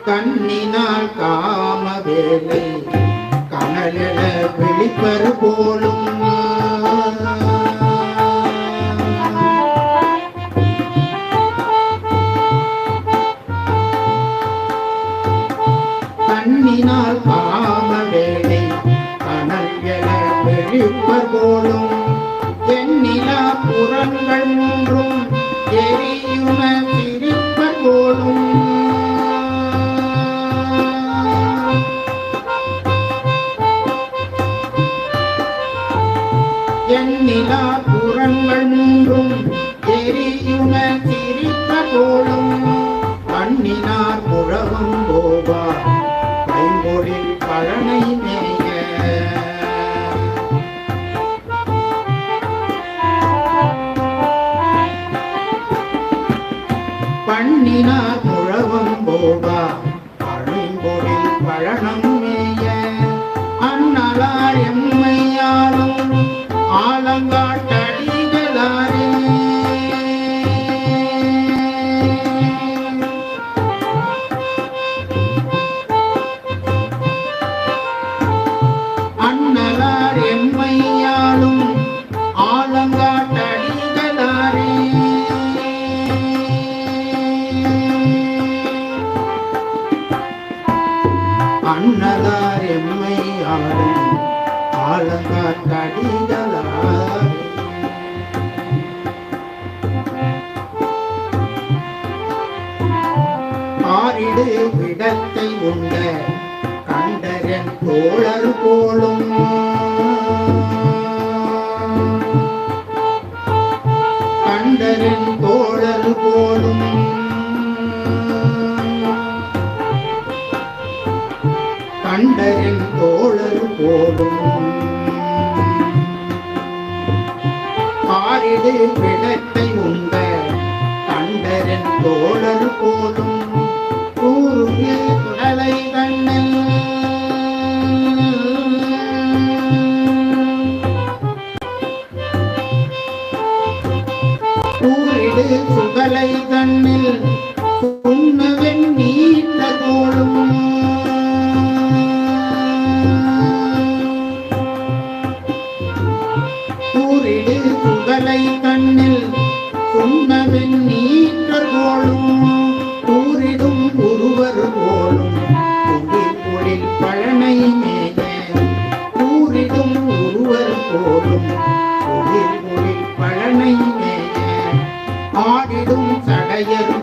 கண்ணினால் காம வேலை கனலென வெளிப்பரு போலும் கண்ணினால் காம வேலை கனல் என வெளிப்பர் போலும் எண்ணிலா புறங்கள் மூன்றும் எரியுன சிரிப்பர் போலும் எண்ணிலா புறங்கள் மூன்றும் எரியுன சிரிப்பர் போலும் கண்ணினார் புழவும் போவார் பைம்பொழில் பழனை மேய பண்ணினார் முழவும் போவா பழம்பொழில் பழனம் மேய அண்ணலார் எம்மையாலும் ஆலங்காட்டடிகளாரே அண்ணலார் எம்மையாலும் ஆலங்காட்டடிகளாரே அண்ணலார் எம்மையாலும் ஆலங்காட்டடிகளாரே ஆரிடு விடத்தை உண்ட கண்டரன் தோழர் போலும் கண்டரன் தோழர் போலும் கண்டரின் தோழர் போலும் ஆரிடு விடத்தை உண்ட கண்டரின் தோழர் போலும் கூறுகிய குடலை தன்னில் கூறிடு சுடலை தன்னில் உண்ணவெண் நீண்ட தோளும்